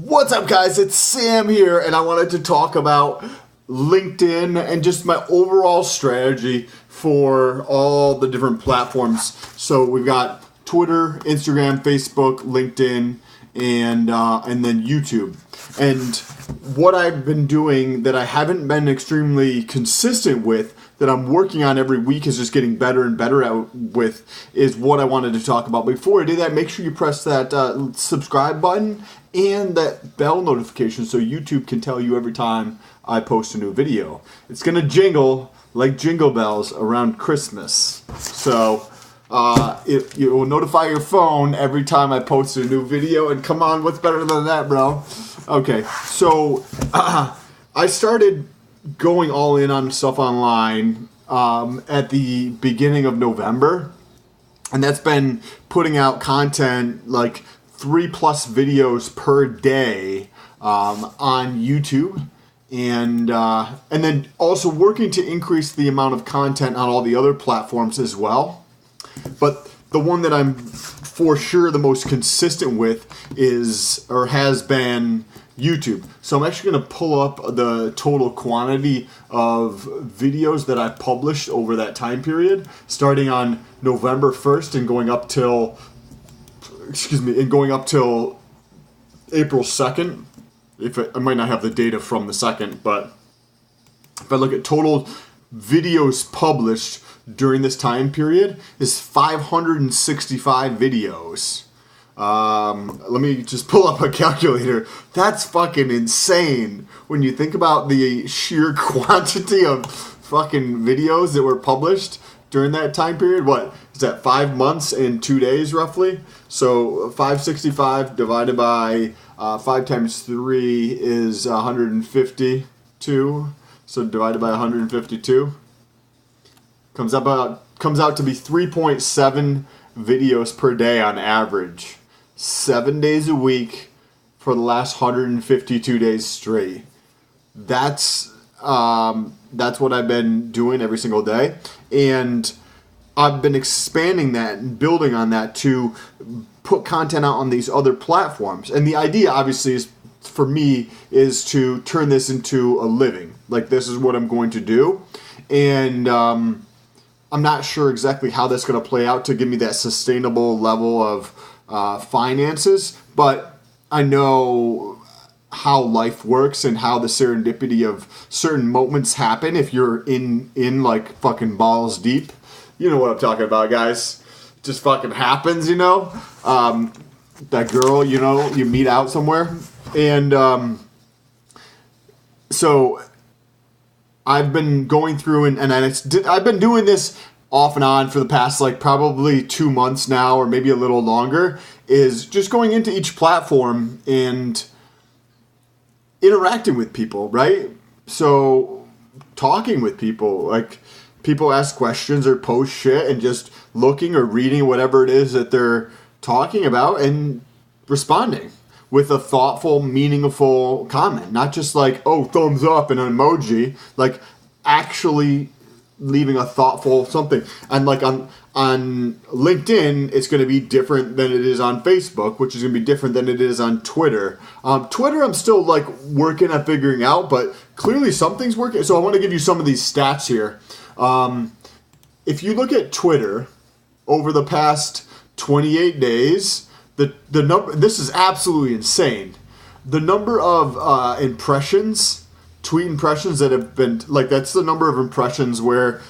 What's up, guys? It's Sam here, and I wanted to talk about LinkedIn and just my overall strategy for all the different platforms. So we've got Twitter, Instagram, Facebook, LinkedIn, and then YouTube. And what I've been doing that I haven't been extremely consistent with, that I'm working on every week, is just getting better and better at with, is what I wanted to talk about. Before I do that, make sure you press that subscribe button and that bell notification so YouTube can tell you every time I post a new video. It's going to jingle like jingle bells around Christmas. So it will notify your phone every time I post a new video. And come on, what's better than that, bro? Okay, so I started going all in on stuff online at the beginning of November. And that's been putting out content like 3+ videos per day on YouTube, and then also working to increase the amount of content on all the other platforms as well. But the one that I'm for sure the most consistent with is, or has been, YouTube. So I'm actually going to pull up the total quantity of videos that I published over that time period, starting on November 1st and going up till April 2nd. I might not have the data from the 2nd, but if I look at total videos published during this time period, is 565 videos. Let me just pull up a calculator. That's fucking insane when you think about the sheer quantity of fucking videos that were published during that time period. What is that, 5 months and 2 days roughly? So 565 divided by 5 times 3 is 152. So divided by 152 comes out to be 3.7 videos per day on average, 7 days a week for the last 152 days straight. That's what I've been doing every single day, and I've been expanding that and building on that to put content out on these other platforms. And the idea, obviously, is for me is to turn this into a living. Like, this is what I'm going to do, and I'm not sure exactly how that's going to play out to give me that sustainable level of finances, but I know how life works and how the serendipity of certain moments happen if you're in like fucking balls deep. You know what I'm talking about, guys. Just fucking happens, you know? That girl, you know, you meet out somewhere. And so I've been going through and I've been doing this off and on for the past like probably 2 months now, or maybe a little longer, is just going into each platform and interacting with people, right? So talking with people, like people ask questions or post shit, and just looking or reading whatever it is that they're talking about and responding with a thoughtful, meaningful comment. Not just like, oh, thumbs up and an emoji, like actually leaving a thoughtful something. And like on LinkedIn, it's going to be different than it is on Facebook, which is going to be different than it is on Twitter. Twitter, I'm still like working at figuring out, but clearly something's working. So I want to give you some of these stats here. If you look at Twitter over the past 28 days, the number, this is absolutely insane. The number of impressions, tweet impressions that have been, like, that's the number of impressions where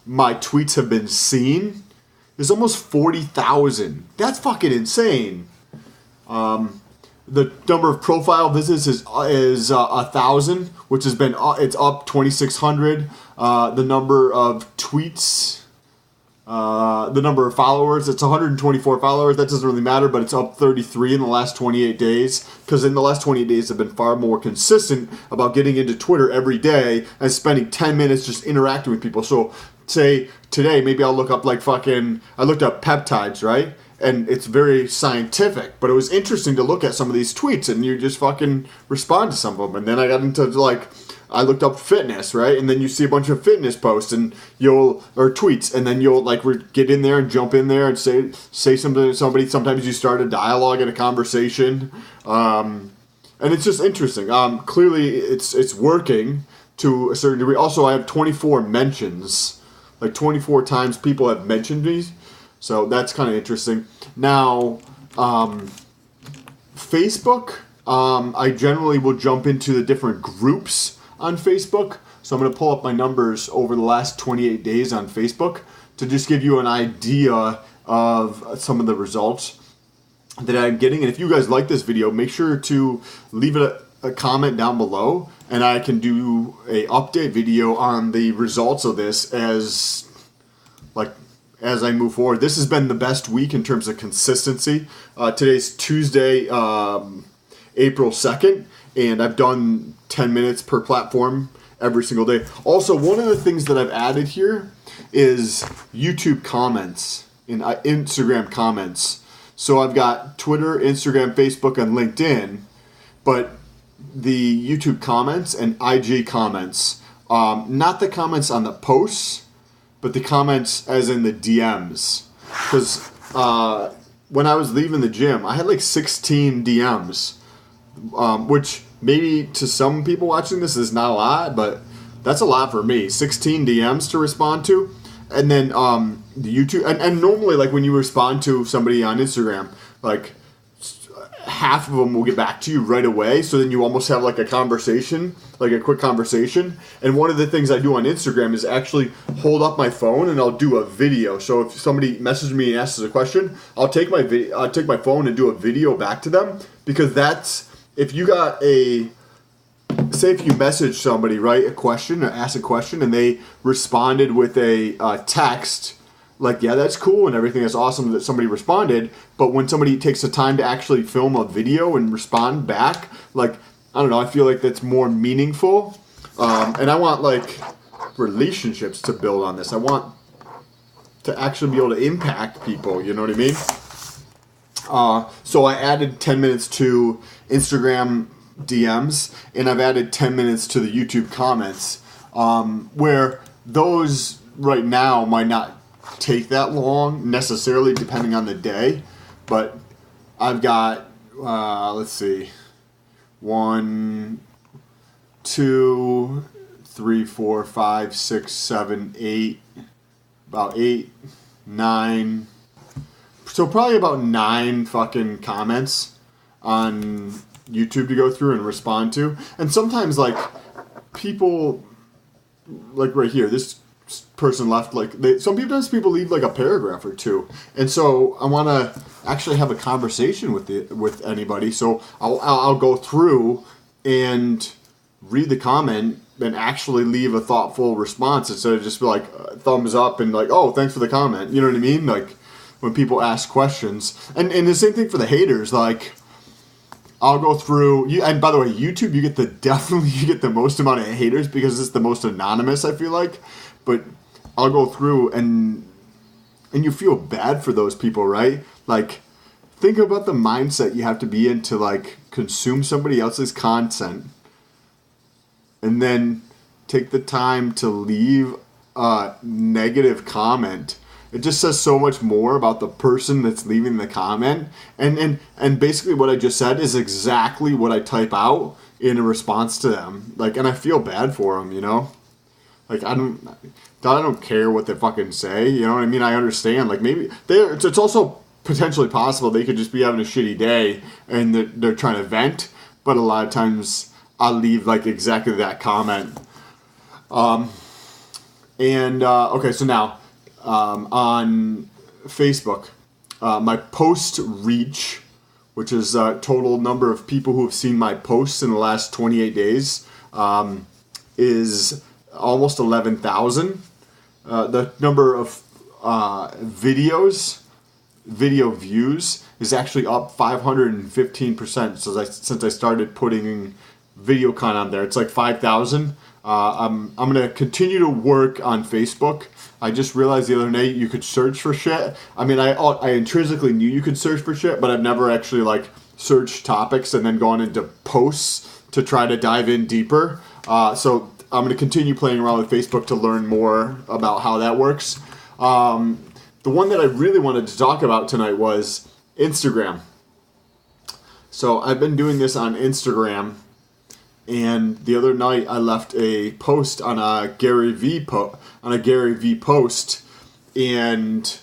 my tweets have been seen, is almost 40,000. That's fucking insane. The number of profile visits is 1,000, which has been, it's up 2,600. The number of tweets, the number of followers, it's 124 followers. That doesn't really matter, but it's up 33 in the last 28 days. Because in the last 28 days, I've been far more consistent about getting into Twitter every day and spending 10 minutes just interacting with people. So say today, maybe I'll look up like fucking, I looked up peptides, right? and it's very scientific. But it was interesting to look at some of these tweets, and you just fucking respond to some of them. And then I got into like, I looked up fitness, right? And then you see a bunch of fitness posts or tweets, and then you'll like get in there and jump in there and say something to somebody. Sometimes you start a dialogue and a conversation, and it's just interesting. Clearly, it's working to a certain degree. Also, I have 24 mentions, like 24 times people have mentioned me, so that's kind of interesting. Now, Facebook, I generally will jump into the different groups on Facebook. So I'm going to pull up my numbers over the last 28 days on Facebook to just give you an idea of some of the results that I'm getting. And if you guys like this video, make sure to leave it a comment down below, and I can do a update video on the results of this as I move forward. This has been the best week in terms of consistency. Today's Tuesday, April 2nd, and I've done 10 minutes per platform every single day. Also, one of the things that I've added here is YouTube comments and Instagram comments. So I've got Twitter, Instagram, Facebook, and LinkedIn, but the YouTube comments and IG comments, not the comments on the posts, but the comments as in the DMs. Because when I was leaving the gym, I had like 16 DMs, which maybe to some people watching this is not a lot, but that's a lot for me. 16 DMs to respond to. And then the YouTube, and normally like when you respond to somebody on Instagram, like half of them will get back to you right away. So then you almost have like a conversation, like a quick conversation. And one of the things I do on Instagram is actually hold up my phone and I'll do a video. So if somebody messages me and asks a question, I'll take my phone and do a video back to them, because that's, if you got say if you message somebody, right, a question or ask a question and they responded with a text, like, yeah, that's cool and everything, that's awesome that somebody responded, but when somebody takes the time to actually film a video and respond back, like, I don't know, I feel like that's more meaningful, and I want, like, relationships to build on this. I want to actually be able to impact people, you know what I mean? So I added 10 minutes to Instagram DMs, and I've added 10 minutes to the YouTube comments, where those right now might not take that long necessarily, depending on the day, but I've got, let's see, 1, 2, 3, 4, 5, 6, 7, 8, about 8, 9, so probably about 9 fucking comments on YouTube to go through and respond to. And sometimes, like, people, like right here, this person left, like, sometimes people leave like a paragraph or two, and so I want to actually have a conversation with anybody, so I'll go through and read the comment and actually leave a thoughtful response instead of just be like thumbs up and like, oh, thanks for the comment, you know what I mean? Like when people ask questions, and the same thing for the haters, like I'll go through you. And by the way, YouTube, you get the most amount of haters because it's the most anonymous, I feel like. But I'll go through and you feel bad for those people, right? Like, think about the mindset you have to be in to like consume somebody else's content and then take the time to leave a negative comment. It just says so much more about the person that's leaving the comment. And basically what I just said is exactly what I type out in a response to them. Like, and I feel bad for them, you know? Like, I don't care what they fucking say, you know what I mean? I understand, like, maybe it's also potentially possible they could just be having a shitty day and they're trying to vent, but a lot of times I'll leave, like, exactly that comment. Okay, so now, on Facebook, my post reach, which is total number of people who have seen my posts in the last 28 days, is almost 11,000. The number of video views is actually up 515% since I started putting video content on there. It's like 5,000 I'm going to continue to work on Facebook. I just realized the other night you could search for shit. I mean, I intrinsically knew you could search for shit, but I've never actually like searched topics and then gone into posts to try to dive in deeper. So I'm going to continue playing around with Facebook to learn more about how that works. The one that I really wanted to talk about tonight was Instagram. So I've been doing this on Instagram, and the other night I left a post on a GaryVee post, and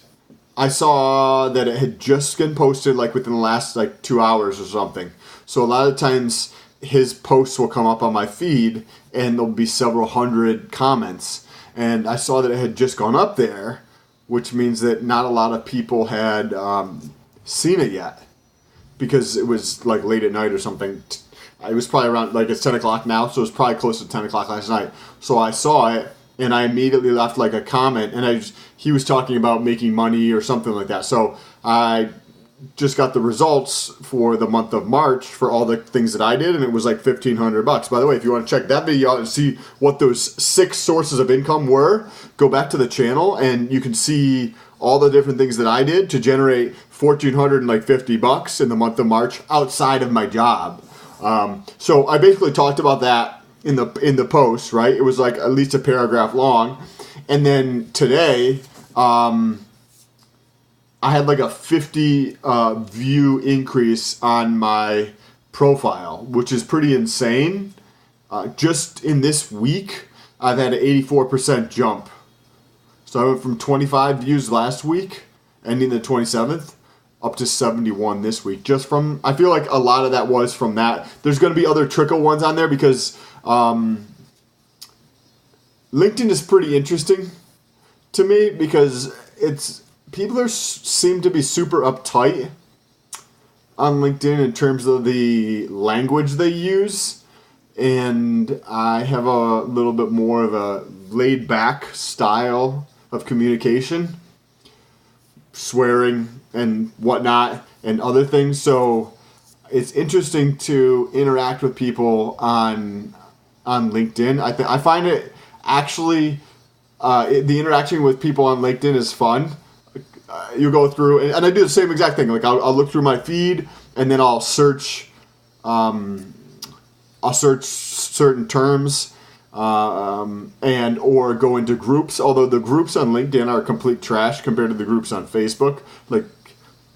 I saw that it had just been posted like within the last like 2 hours or something. So a lot of times his posts will come up on my feed, and there'll be several hundred comments, and I saw that it had just gone up there, which means that not a lot of people had seen it yet, because it was like late at night or something. It was probably around, like, it's 10 o'clock now, so it was probably close to 10 o'clock last night. So I saw it, and I immediately left like a comment, and he was talking about making money or something like that. So I just got the results for the month of March for all the things that I did, and it was like $1,500. By the way, if you want to check that video out and see what those 6 sources of income were, go back to the channel and you can see all the different things that I did to generate $1,450 in the month of March outside of my job. So I basically talked about that in the post, right? It was like at least a paragraph long, and then today, I had like a 50 view increase on my profile, which is pretty insane. Just in this week, I've had an 84% jump. So I went from 25 views last week, ending the 27th, up to 71 this week. Just from, I feel like a lot of that was from that. There's going to be other trickle ones on there because LinkedIn is pretty interesting to me because people seem to be super uptight on LinkedIn in terms of the language they use, and I have a little bit more of a laid back style of communication, swearing and whatnot and other things. So it's interesting to interact with people on LinkedIn. I find it actually the interaction with people on LinkedIn is fun. You go through, and I do the same exact thing. Like I'll look through my feed, and then I'll search certain terms, and or go into groups. Although the groups on LinkedIn are complete trash compared to the groups on Facebook. Like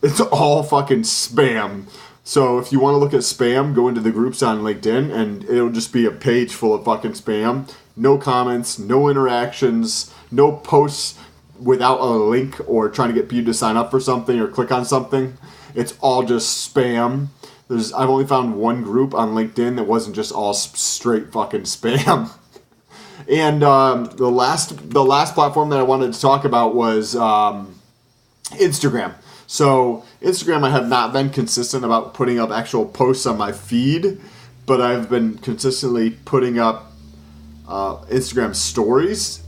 it's all fucking spam. So if you want to look at spam, go into the groups on LinkedIn, and it'll just be a page full of fucking spam. No comments, no interactions, no posts without a link or trying to get people to sign up for something or click on something. It's all just spam. I've only found one group on LinkedIn that wasn't just all straight fucking spam. And the last platform that I wanted to talk about was Instagram. So Instagram, I have not been consistent about putting up actual posts on my feed, but I've been consistently putting up Instagram stories.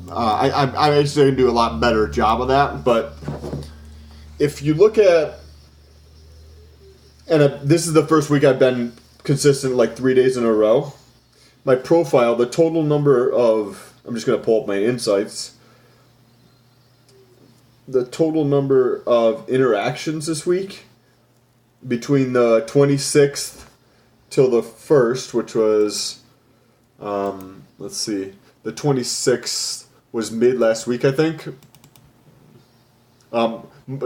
I'm actually going to do a lot better job of that, but if you look at, and this is the first week I've been consistent like 3 days in a row, my profile, the total number of, I'm just going to pull up my insights, the total number of interactions this week between the 26th till the 1st, which was, let's see, the 26th was mid last week, I think.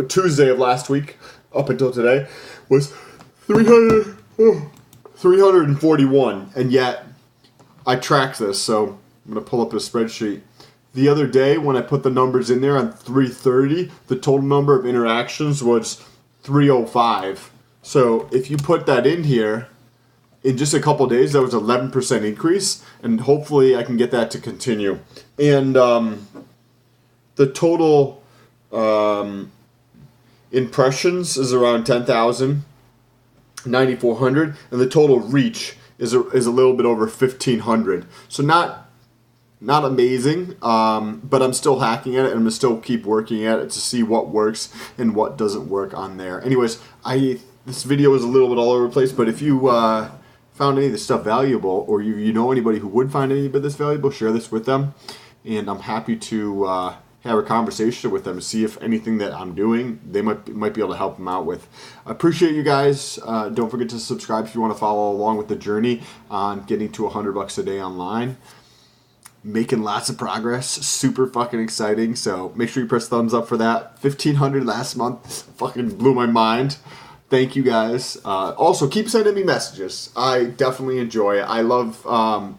Tuesday of last week, up until today, was 341. And yet, I tracked this, so I'm going to pull up a spreadsheet. The other day, when I put the numbers in there on 330, the total number of interactions was 305. So if you put that in here, in just a couple days, that was 11% increase, and hopefully I can get that to continue. And the total impressions is around 10,000, 9,400, and the total reach is a little bit over 1,500. So not amazing, but I'm still hacking at it, and I'm going to still keep working at it to see what works and what doesn't work on there. Anyways, this video is a little bit all over the place, but if you found any of this stuff valuable, or you know anybody who would find any of this valuable, share this with them. And I'm happy to have a conversation with them to see if anything that I'm doing, they might be able to help them out with. I appreciate you guys. Don't forget to subscribe if you want to follow along with the journey on getting to $100 a day online. Making lots of progress, super fucking exciting. So make sure you press thumbs up for that. 1,500 last month fucking blew my mind. Thank you guys. Also, keep sending me messages. I definitely enjoy it. I love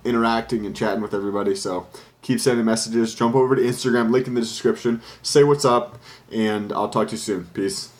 interacting and chatting with everybody. So keep sending messages. Jump over to Instagram, link in the description. Say what's up, and I'll talk to you soon. Peace.